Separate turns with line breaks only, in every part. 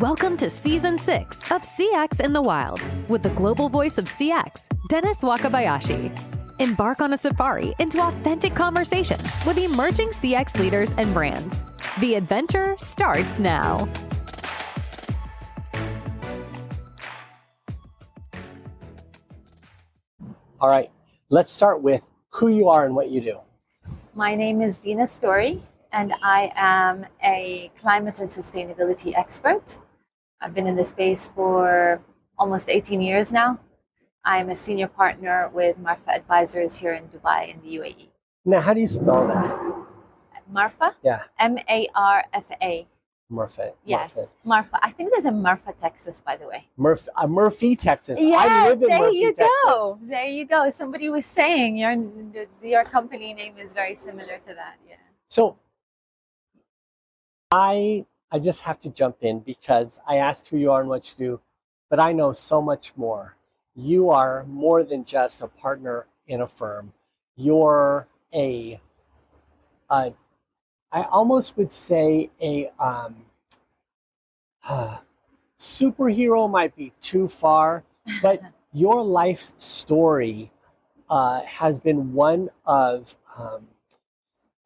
Welcome to Season 6 of CX in the Wild with the global voice of CX, Dennis Wakabayashi. Embark on a safari into authentic conversations with emerging CX leaders and brands. The adventure starts now.
All right, let's start with who you are and what you do.
My name is Dina Storey, and I am a climate and sustainability expert. I've been in this space for almost 18 years now. I'm a senior partner with Marfa Advisors here in Dubai in the UAE.
Now, how do you spell that?
Marfa?
Yeah.
M-A-R-F-A.
Marfa.
Yes, Marfa. I think there's a Marfa, Texas, by the way.
Murphy, Texas.
Yeah,
I live in
there
Murphy,
you
Texas.
go. There you go. Somebody was saying your company name is very similar to that. Yeah.
So I just have to jump in because I asked who you are and what you do, but I know so much more. You are more than just a partner in a firm. You're I almost would say a superhero might be too far, but your life story has been one of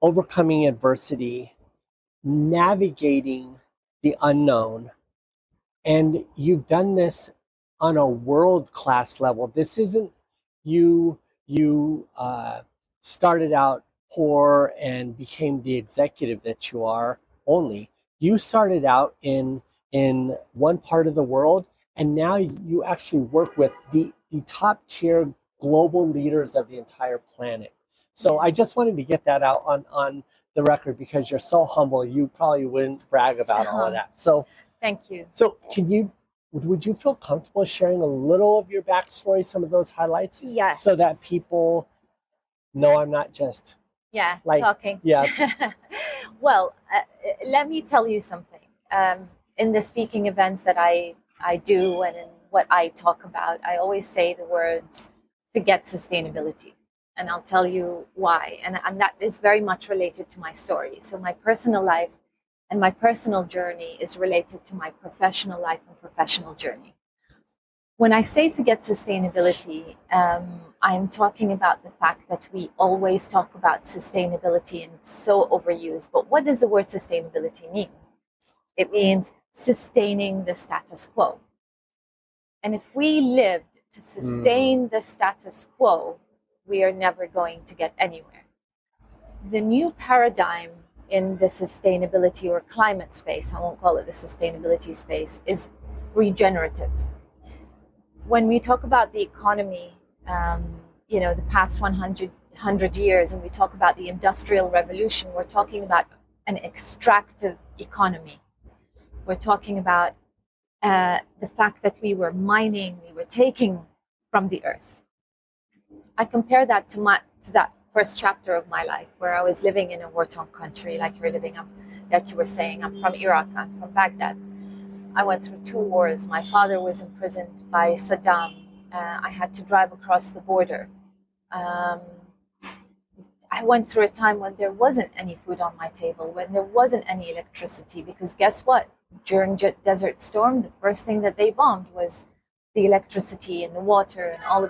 overcoming adversity, navigating the unknown, and you've done this on a world-class level. This isn't you started out poor and became the executive that you are only. You started out in one part of the world, and now you actually work with the top tier global leaders of the entire planet. So I just wanted to get that out on the record because you're so humble. You probably wouldn't brag about all of that. So
thank you.
So would you feel comfortable sharing a little of your backstory, some of those highlights?
Yes.
So that people know I'm not just
talking.
Yeah.
Well, let me tell you something. In the speaking events that I do and in what I talk about, I always say the words, forget sustainability. And I'll tell you why. And that is very much related to my story. So my personal life and my personal journey is related to my professional life and professional journey. When I say forget sustainability, I'm talking about the fact that we always talk about sustainability and it's so overused. But what does the word sustainability mean? It means sustaining the status quo. And if we lived to sustain the status quo, we are never going to get anywhere. The new paradigm in the sustainability or climate space, I won't call it the sustainability space, is regenerative. When we talk about the economy, the past 100 years, and we talk about the Industrial Revolution, we're talking about an extractive economy. We're talking about the fact that we were mining, we were taking from the earth. I compare that to that first chapter of my life, where I was living in a war-torn country, like you were saying. I'm from Iraq, I'm from Baghdad. I went through 2 wars. My father was imprisoned by Saddam. I had to drive across the border. I went through a time when there wasn't any food on my table, when there wasn't any electricity, because guess what? During Desert Storm, the first thing that they bombed was the electricity and the water and all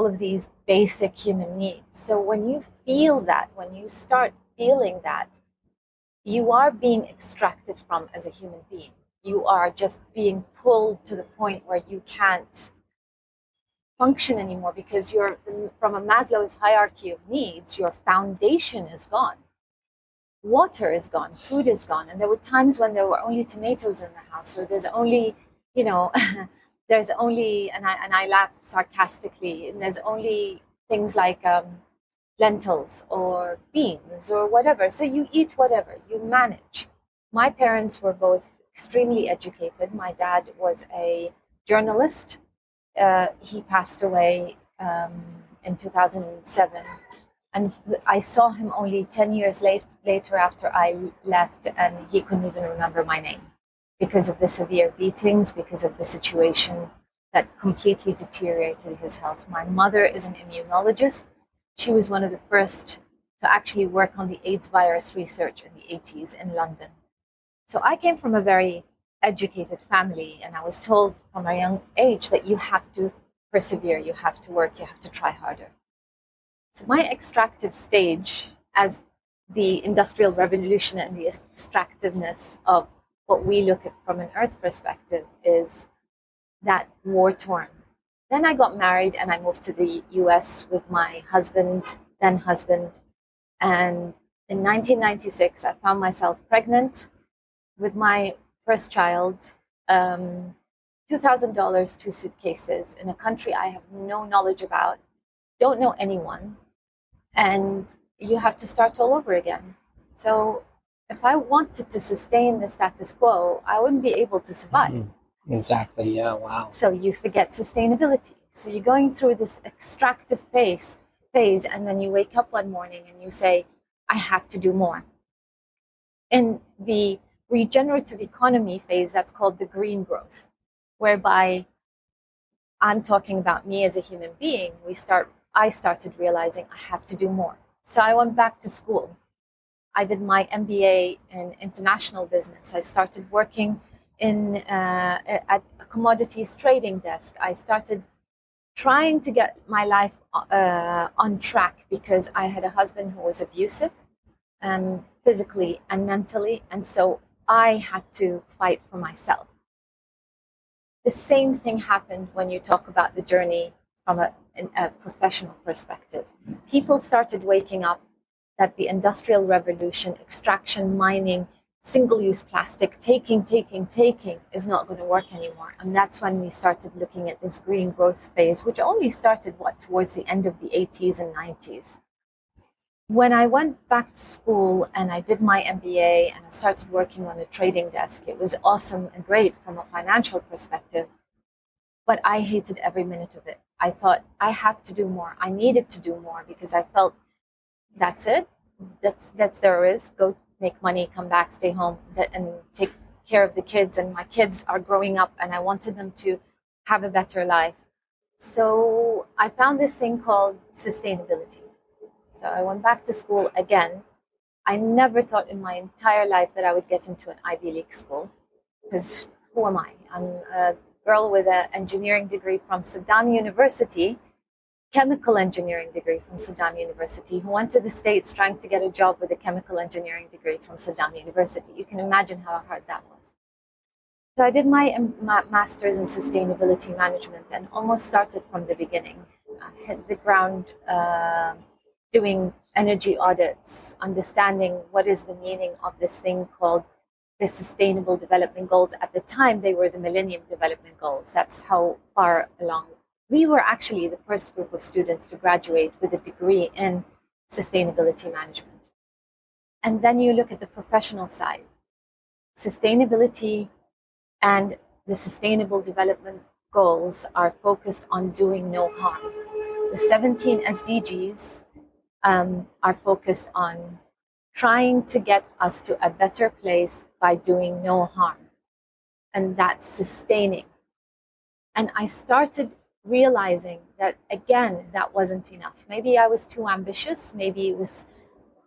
of these basic human needs. So when you feel that, when you start feeling that, you are being extracted from as a human being. You are just being pulled to the point where you can't function anymore because you're from a Maslow's hierarchy of needs, your foundation is gone. Water is gone, food is gone. And there were times when there were only tomatoes in the house, or there's only, there's only, and I laugh sarcastically, and there's only things like lentils or beans or whatever. So you eat whatever, you manage. My parents were both extremely educated. My dad was a journalist. He passed away in 2007. And I saw him only 10 years later after I left, and he couldn't even remember my name because of the severe beatings, because of the situation that completely deteriorated his health. My mother is an immunologist. She was one of the first to actually work on the AIDS virus research in the 80s in London. So I came from a very educated family, and I was told from a young age that you have to persevere, you have to work, you have to try harder. So my extractive stage, as the Industrial Revolution and the extractiveness of what we look at from an Earth perspective, is that war-torn. Then I got married and I moved to the US with my then husband. And in 1996, I found myself pregnant with my first child, $2,000, 2 suitcases, in a country I have no knowledge about, don't know anyone, and you have to start all over again. So if I wanted to sustain the status quo, I wouldn't be able to survive.
Exactly, yeah, wow.
So you forget sustainability. So you're going through this extractive phase, and then you wake up one morning and you say, I have to do more. In the regenerative economy phase, that's called the green growth, whereby I'm talking about me as a human being. I started realizing I have to do more. So I went back to school. I did my MBA in international business. I started working at a commodities trading desk. I started trying to get my life on track, because I had a husband who was abusive, physically and mentally, and so I had to fight for myself. The same thing happened when you talk about the journey from a professional perspective. People started waking up that the Industrial Revolution, extraction, mining, single-use plastic, taking is not going to work anymore. And that's when we started looking at this green growth phase, which only started towards the end of the 80s and 90s. When I went back to school and I did my MBA and I started working on a trading desk, it was awesome and great from a financial perspective, but I hated every minute of it. I thought, I have to do more. I needed to do more, because I felt that's it. That's there is. Go make money, come back, stay home, and take care of the kids. And my kids are growing up and I wanted them to have a better life. So I found this thing called sustainability. So I went back to school again. I never thought in my entire life that I would get into an Ivy League school, because who am I? I'm a girl with an engineering degree from Saddam University, chemical engineering degree from Saddam University, who went to the States trying to get a job with a chemical engineering degree from Saddam University. You can imagine how hard that was. So I did my master's in sustainability management and almost started from the beginning. I hit the ground doing energy audits, understanding what is the meaning of this thing called the Sustainable Development Goals. At the time, they were the Millennium Development Goals. That's how far along. We were actually the first group of students to graduate with a degree in sustainability management. And then you look at the professional side. Sustainability and the Sustainable Development Goals are focused on doing no harm. The 17 SDGs are focused on trying to get us to a better place by doing no harm. And that's sustaining. And I started realizing that, again, that wasn't enough. Maybe I was too ambitious. Maybe it was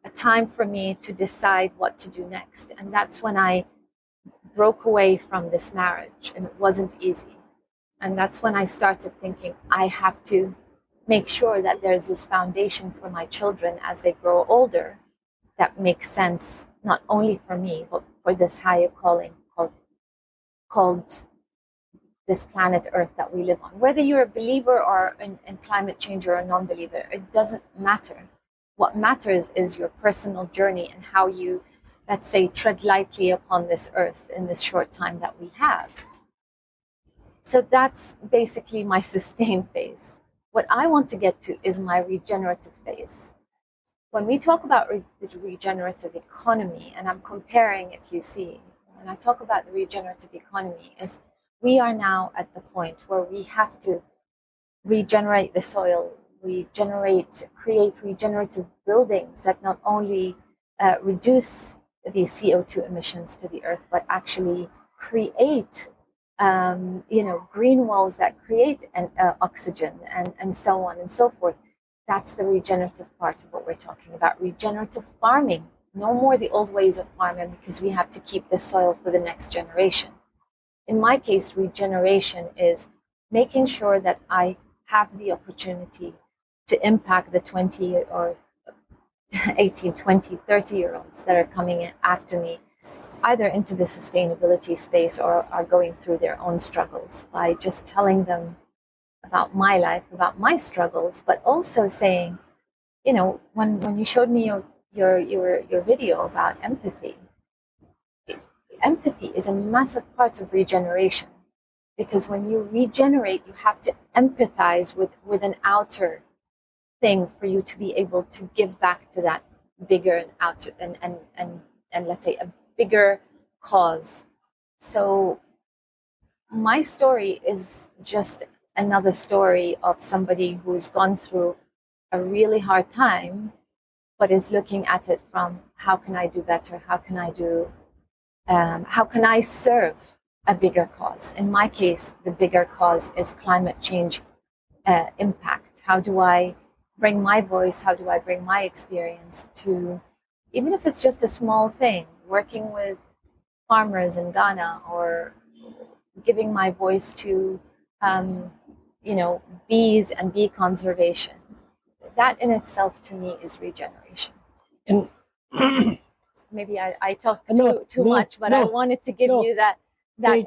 a time for me to decide what to do next. And that's when I broke away from this marriage, and it wasn't easy. And that's when I started thinking, I have to make sure that there's this foundation for my children as they grow older that makes sense, not only for me, but for this higher calling called this planet Earth that we live on. Whether you're a believer or in climate change or a non-believer, it doesn't matter. What matters is your personal journey and how you, let's say, tread lightly upon this earth in this short time that we have. So that's basically my sustain phase. What I want to get to is my regenerative phase. When we talk about the regenerative economy, and I'm comparing, if you see, when I talk about the regenerative economy, is we are now at the point where we have to regenerate the soil, create regenerative buildings that not only reduce the CO2 emissions to the earth, but actually create green walls that create oxygen and so on and so forth. That's the regenerative part of what we're talking about. Regenerative farming No more the old ways of farming because we have to keep the soil for the next generation. In my case, regeneration is making sure that I have the opportunity to impact the 20 or 18, 20, 30-year-olds that are coming in after me, either into the sustainability space or are going through their own struggles, by just telling them about my life, about my struggles, but also saying, when you showed me your video about empathy, empathy is a massive part of regeneration, because when you regenerate, you have to empathize with an outer thing for you to be able to give back to that bigger and outer and let's say a bigger cause. So my story is just another story of somebody who's gone through a really hard time, but is looking at it from, how can I do better? How can I serve a bigger cause? In my case, the bigger cause is climate change impact. How do I bring my voice? How do I bring my experience to, even if it's just a small thing, working with farmers in Ghana, or giving my voice to, bees and bee conservation. That in itself, to me, is regeneration.
And
maybe I talked too
no,
much, but I wanted to give you that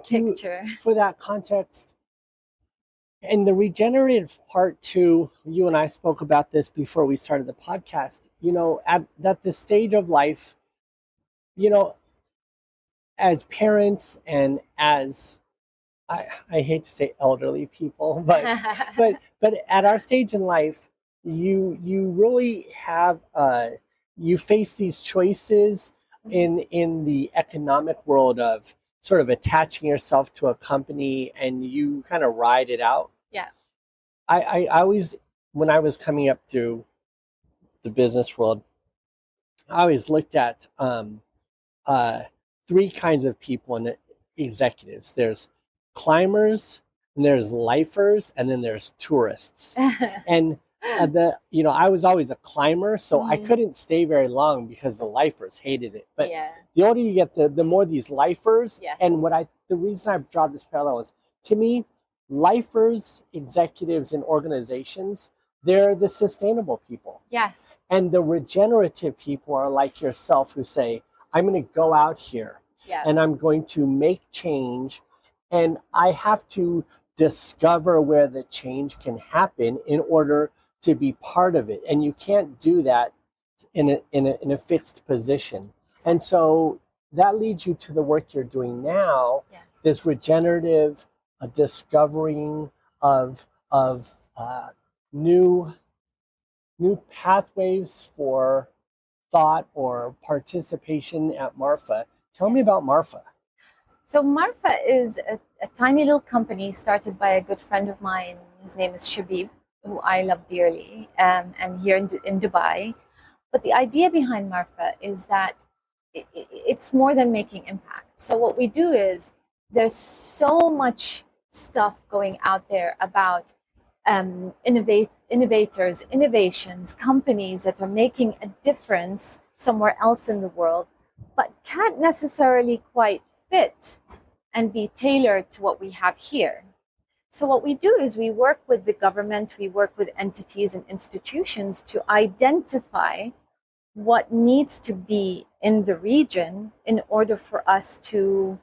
picture.
For that context. And the regenerative part too, you and I spoke about this before we started the podcast, at this stage of life, as parents and as, I hate to say elderly people, but at our stage in life, you really have, you face these choices in the economic world of sort of attaching yourself to a company, and you kind of ride it out.
Yeah.
I always, when I was coming up through the business world, I always looked at three kinds of people and executives. There's climbers, and there's lifers, and then there's tourists. And I was always a climber, so I couldn't stay very long because the lifers hated it. But the older you get, the more these lifers.
Yes.
And the reason I draw this parallel is, to me, lifers, executives, and organizations, they're the sustainable people.
Yes.
And the regenerative people are like yourself, who say, I'm going to go out here and I'm going to make change, and I have to discover where the change can happen in order to be part of it. And you can't do that in a fixed position. And so that leads you to the work you're doing now, this regenerative discovering of new pathways for thought or participation at Marfa. Tell me about Marfa.
So Marfa is a tiny little company started by a good friend of mine. His name is Shabib, who I love dearly, and here in Dubai. But the idea behind Marfa is that it's more than making impact. So what we do is, there's so much stuff going out there about innovators, innovations, companies that are making a difference somewhere else in the world, but can't necessarily quite fit and be tailored to what we have here. So what we do is, we work with the government, we work with entities and institutions to identify what needs to be in the region in order for us to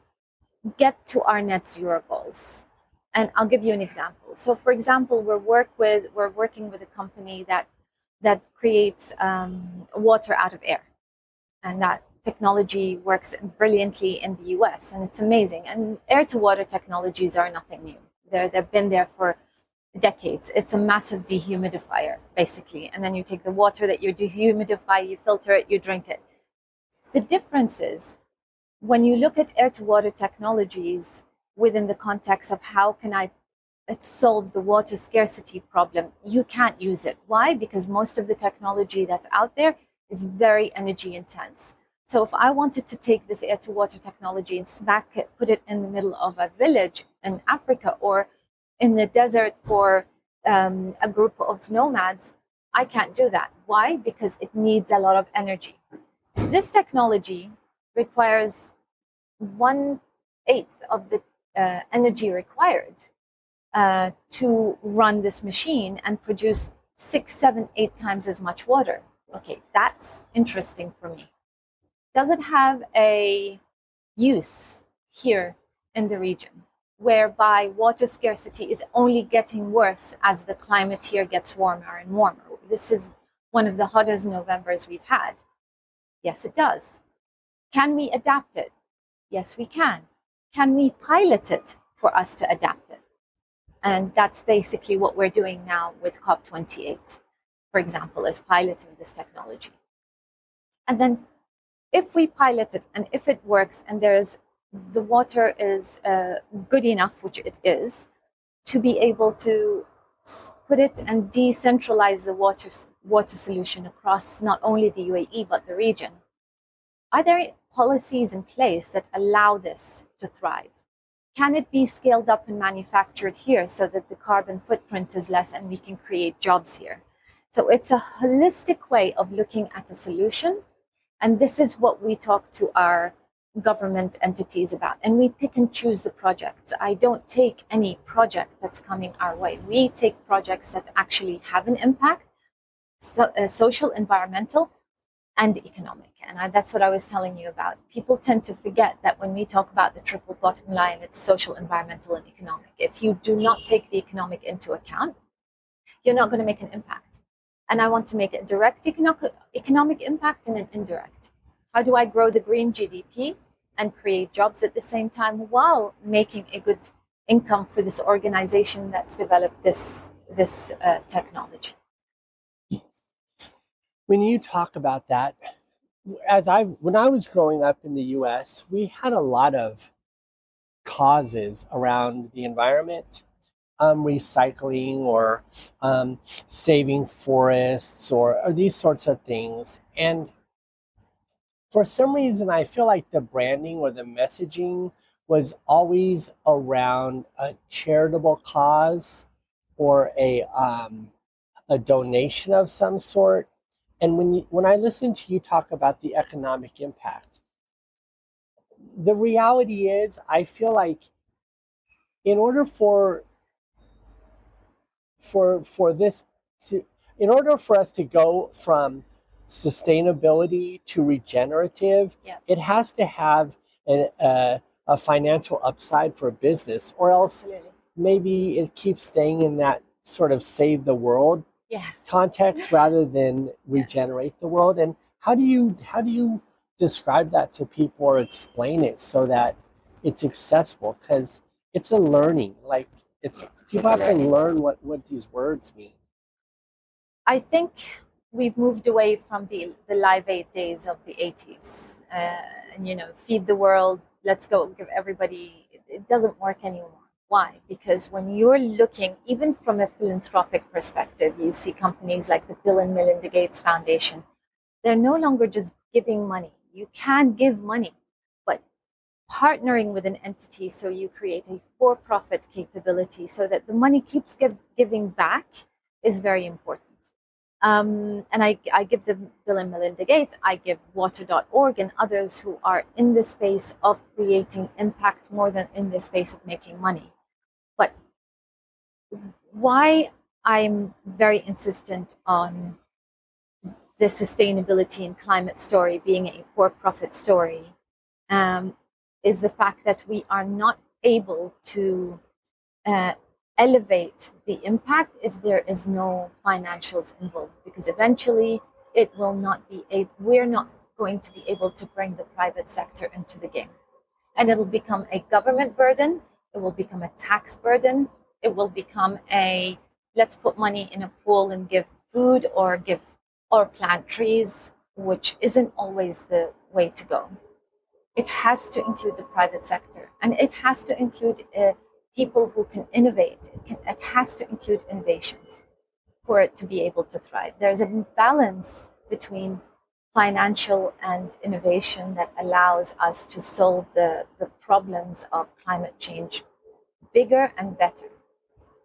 get to our net zero goals. And I'll give you an example. So for example, we're working with a company that creates water out of air. And that technology works brilliantly in the US, and it's amazing. And air to water technologies are nothing new. They've been there for decades. It's a massive dehumidifier, basically. And then you take the water that you dehumidify, you filter it, you drink it. The difference is, when you look at air to water technologies within the context of how can it solve the water scarcity problem, you can't use it. Why? Because most of the technology that's out there is very energy intense. So if I wanted to take this air to water technology and put it in the middle of a village in Africa, or in the desert for a group of nomads, I can't do that. Why? Because it needs a lot of energy. This technology requires 1/8 of the energy required to run this machine and produce 6, 7, 8 times as much water. Okay, that's interesting for me. Does it have a use here in the region, whereby water scarcity is only getting worse as the climate here gets warmer and warmer? This is one of the hottest Novembers we've had. Yes, it does. Can we adapt it? Yes, we can. Can we pilot it for us to adapt it? And that's basically what we're doing now with COP28, for example, is piloting this technology. And then if we pilot it and if it works and the water is good enough, which it is, to be able to put it and decentralize the water solution across not only the UAE but the region, are there policies in place that allow this to thrive? Can it be scaled up and manufactured here so that the carbon footprint is less and we can create jobs here? So it's a holistic way of looking at a solution. And this is what we talk to our government entities about. And we pick and choose the projects. I don't take any project that's coming our way. We take projects that actually have an impact, social, environmental, and economic. And that's what I was telling you about. People tend to forget that when we talk about the triple bottom line, it's social, environmental, and economic. If you do not take the economic into account, you're not going to make an impact. And I want to make a direct economic impact and an indirect. How do I grow the green GDP and create jobs at the same time while making a good income for this organization that's developed this technology?
When you talk about that, when I was growing up in the US, we had a lot of causes around the environment, recycling or saving forests or these sorts of things. And for some reason, I feel like the branding or the messaging was always around a charitable cause or a donation of some sort. And when I listen to you talk about the economic impact, the reality is, I feel like in order for this to, in order for us to go from sustainability to regenerative,
Yeah.
it has to have a financial upside for a business, or else
Absolutely.
maybe it keeps staying in that sort of save the world
Yes.
context rather than regenerate the world. And how do you describe that to people or explain it so that it's accessible? Because it's a learning, like people have to learn what these words mean.
I think we've moved away from the Live Aid days of the 80s. And, feed the world, let's go give everybody. It doesn't work anymore. Why? Because when you're looking, even from a philanthropic perspective, you see companies like the Bill and Melinda Gates Foundation. They're no longer just giving money. You can give money, but partnering with an entity so you create a for-profit capability so that the money keeps giving back is very important. And I give the Bill and Melinda Gates, I give water.org and others who are in the space of creating impact more than in the space of making money. But why I'm very insistent on the sustainability and climate story being a for-profit story is the fact that we are not able to elevate the impact if there is no financials involved, because eventually it will not be we're not going to be able to bring the private sector into the game, and it'll become a government burden, it will become a tax burden, it will become a let's put money in a pool and give food or plant trees, which isn't always the way to go. It has to include the private sector, and it has to include people who can innovate. It has to include innovations for it to be able to thrive. There's a balance between financial and innovation that allows us to solve the problems of climate change bigger and better.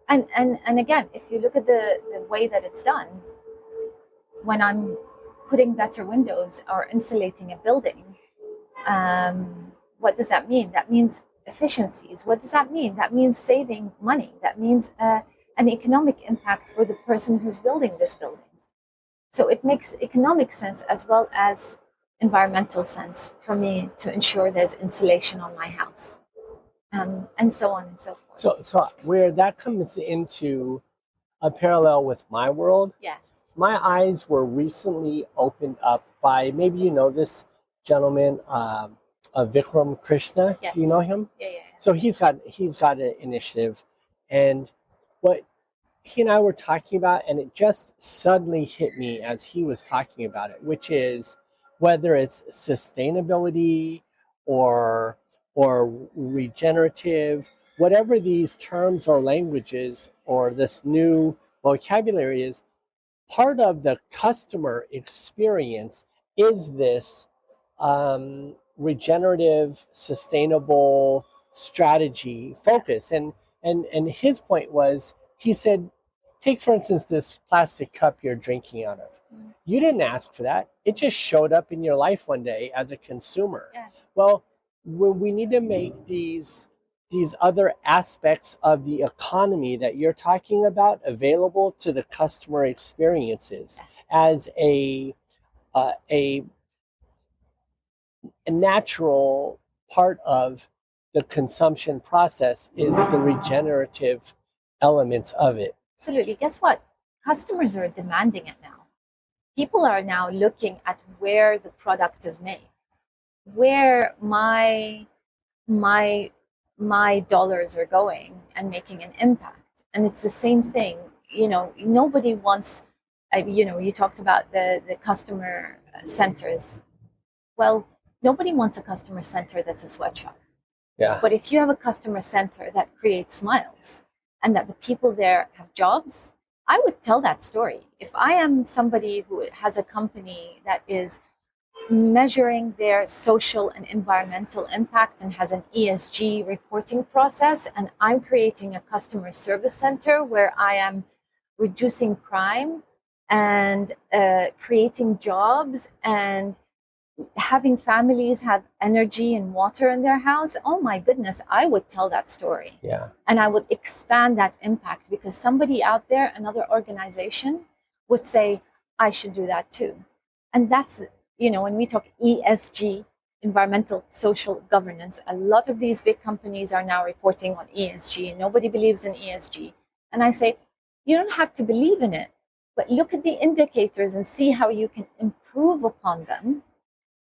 And again, if you look at the way that it's done, when I'm putting better windows or insulating a building. What does that mean? That means efficiencies. What does that mean? That means saving money. That means an economic impact for the person who's building this building. So it makes economic sense as well as environmental sense for me to ensure there's insulation on my house, and so on and so forth.
So where that comes into a parallel with my world,
Yeah.
my eyes were recently opened up by, maybe you know this gentleman, Vikram Krishna.
Yes.
Do you know him?
Yeah.
So he's got an initiative, and what he and I were talking about, and it just suddenly hit me as he was talking about it, which is whether it's sustainability or regenerative, whatever these terms or languages or this new vocabulary is, part of the customer experience is this regenerative, sustainable strategy focus. And his point was, he said, take for instance this plastic cup you're drinking out of. You didn't ask for that. It just showed up in your life one day as a consumer.
Yes.
Well, we need to make these other aspects of the economy that you're talking about available to the customer experiences.
Yes.
As a natural part of the consumption process is the regenerative elements of it.
Absolutely. Guess what? Customers are demanding it now. People are now looking at where the product is made, where my dollars are going and making an impact. And it's the same thing. Nobody wants, you talked about the customer centers. Well, nobody wants a customer center that's a sweatshop.
Yeah.
But if you have a customer center that creates smiles and that the people there have jobs, I would tell that story. If I am somebody who has a company that is measuring their social and environmental impact and has an ESG reporting process, and I'm creating a customer service center where I am reducing crime and creating jobs and having families have energy and water in their house, oh my goodness, I would tell that story.
Yeah.
And I would expand that impact because somebody out there, another organization, would say, I should do that too. And that's, when we talk ESG, environmental, social governance, a lot of these big companies are now reporting on ESG. Nobody believes in ESG. And I say, you don't have to believe in it, but look at the indicators and see how you can improve upon them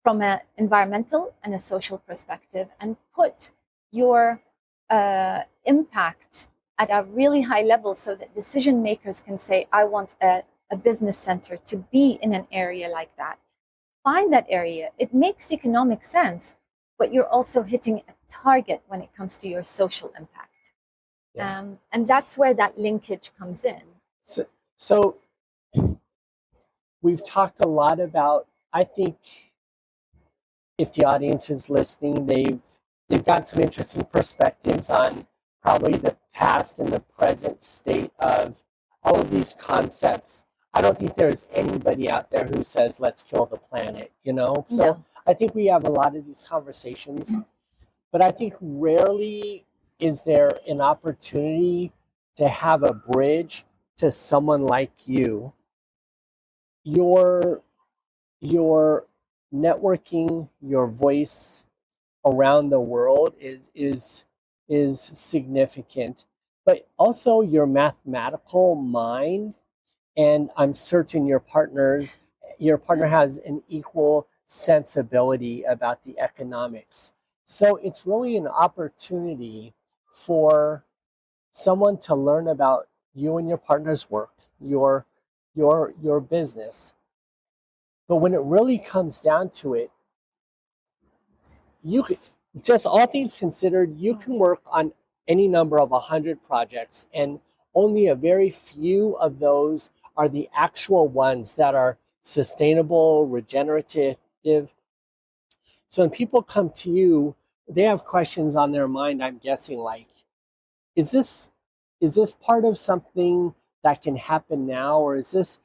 from an environmental and a social perspective, and put your impact at a really high level so that decision makers can say, I want a business center to be in an area like that. Find that area. It makes economic sense, but you're also hitting a target when it comes to your social impact.
Yeah.
And that's where that linkage comes in.
So we've talked a lot about, I think, if the audience is listening, they've got some interesting perspectives on probably the past and the present state of all of these concepts. I don't think there's anybody out there who says, let's kill the planet, So
No.
I think we have a lot of these conversations, but I think rarely is there an opportunity to have a bridge to someone like you. Your networking, your voice around the world is significant, but also your mathematical mind. And I'm certain your partner has an equal sensibility about the economics. So it's really an opportunity for someone to learn about you and your partner's work, your business. But when it really comes down to it, you could, just all things considered, you can work on any number of 100 projects, and only a very few of those are the actual ones that are sustainable, regenerative. So when people come to you, they have questions on their mind, I'm guessing, like, is this part of something that can happen now, or is this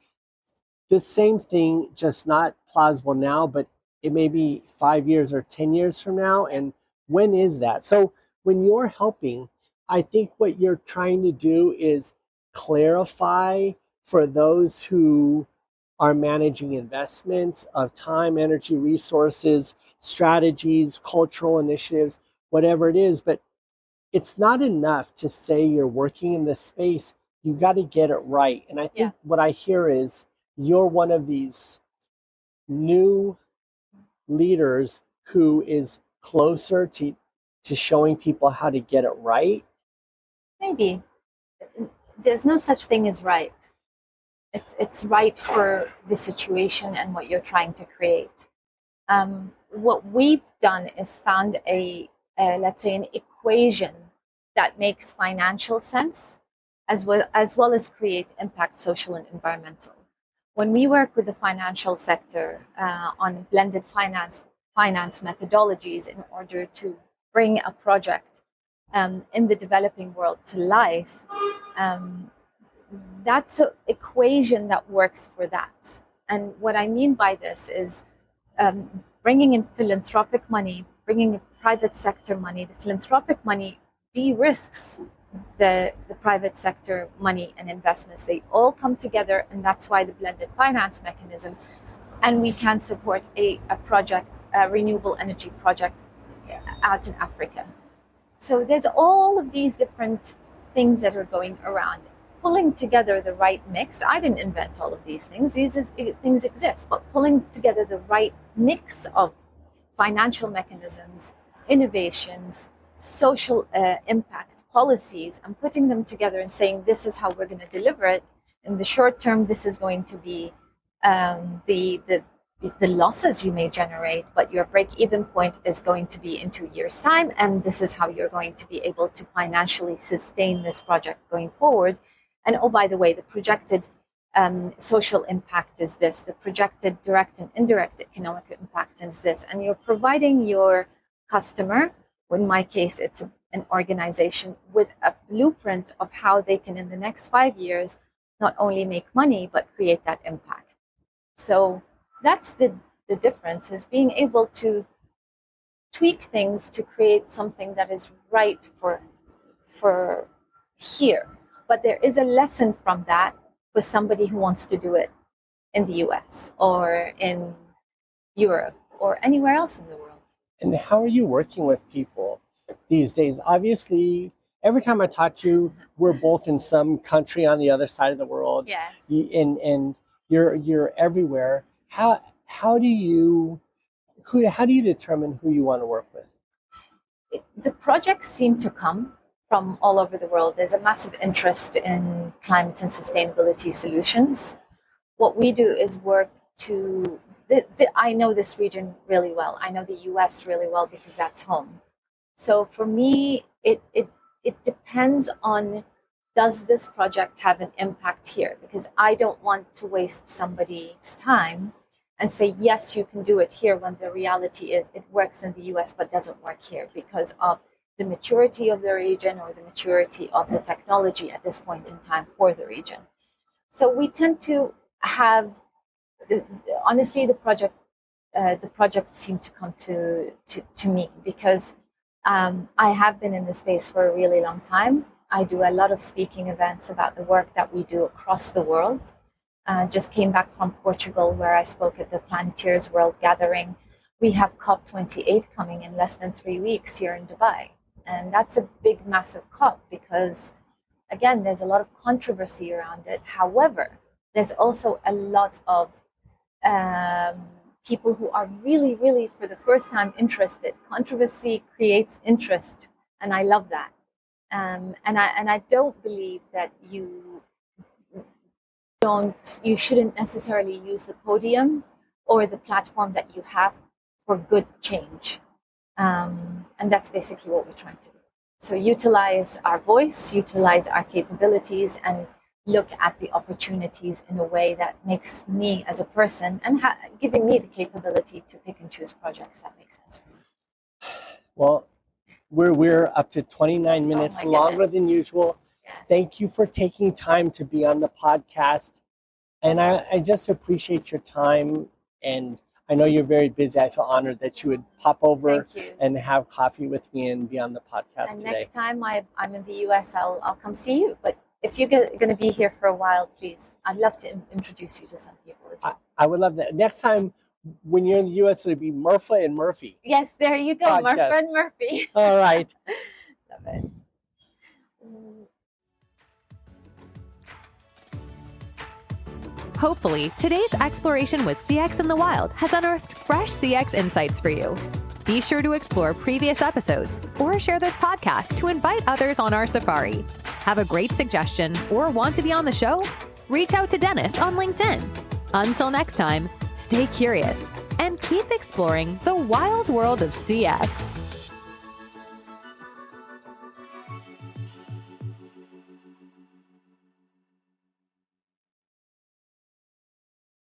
the same thing, just not plausible now, but it may be 5 years or 10 years from now. And when is that? So when you're helping, I think what you're trying to do is clarify for those who are managing investments of time, energy, resources, strategies, cultural initiatives, whatever it is. But it's not enough to say you're working in this space. You got to get it right. And I think what I hear is you're one of these new leaders who is closer to showing people how to get it right.
Maybe. There's no such thing as right. It's right for the situation and what you're trying to create. What we've done is found let's say, an equation that makes financial sense, as well as create impact, social and environmental. When we work with the financial sector on blended finance methodologies in order to bring a project in the developing world to life, that's an equation that works for that. And what I mean by this is bringing in philanthropic money, bringing in private sector money. The philanthropic money de-risks the private sector money and investments. They all come together, and that's why the blended finance mechanism. And we can support a project, a renewable energy project out in Africa. So there's all of these different things that are going around. Pulling together the right mix. I didn't invent all of these things. Things exist, but pulling together the right mix of financial mechanisms, innovations, social impact, policies, and putting them together and saying, this is how we're going to deliver it. In the short term, this is going to be the losses you may generate, but your break-even point is going to be in 2 years' time, and this is how you're going to be able to financially sustain this project going forward. And oh, by the way, the projected social impact is this, the projected direct and indirect economic impact is this, and you're providing your customer, in my case, it's an organization, with a blueprint of how they can, in the next 5 years, not only make money, but create that impact. So that's the difference, is being able to tweak things to create something that is right for here. But there is a lesson from that for somebody who wants to do it in the US or in Europe or anywhere else in the world.
And how are you working with people these days? Obviously, every time I talk to you, we're both in some country on the other side of the world.
Yes.
And you're everywhere. How do you determine who you want to work with?
The projects seem to come from all over the world. There's a massive interest in climate and sustainability solutions. What we do is work to, I know this region really well. I know the US really well because that's home. So for me, it depends on, does this project have an impact here? Because I don't want to waste somebody's time and say, yes, you can do it here, when the reality is it works in the US but doesn't work here because of the maturity of the region or the maturity of the technology at this point in time for the region. So we tend to have, honestly, the projects seem to come to me because I have been in the space for a really long time. I do a lot of speaking events about the work that we do across the world. Just came back from Portugal, where I spoke at the Planeteers World Gathering. We have COP28 coming in less than 3 weeks here in Dubai. And that's a big, massive COP because, again, there's a lot of controversy around it. However, there's also a lot of people who are really, really, for the first time, interested. Controversy creates interest, and I love that. And I don't believe that you shouldn't necessarily use the podium or the platform that you have for good change. And that's basically what we're trying to do. So utilize our voice, utilize our capabilities, and look at the opportunities in a way that makes me as a person and giving me the capability to pick and choose projects that make sense for me.
Well, we're up to 29 minutes longer than usual.
Yes.
Thank you for taking time to be on the podcast. And I just appreciate your time. And I know you're very busy. I feel honored that you would pop over
Thank you.
and have coffee with me and be on the podcast
And
today.
next time I'm in the US, I'll come see you. But if you're going to be here for a while, please, I'd love to introduce you to some people as well.
I would love that. Next time when you're in the US, it'll be Marfa and Murphy.
Yes, there you go,
Podcast.
Marfa and Murphy.
All right.
Love it.
Hopefully, today's exploration with CX in the Wild has unearthed fresh CX insights for you. Be sure to explore previous episodes or share this podcast to invite others on our safari. Have a great suggestion or want to be on the show? Reach out to Dennis on LinkedIn. Until next time, stay curious and keep exploring the wild world of CX.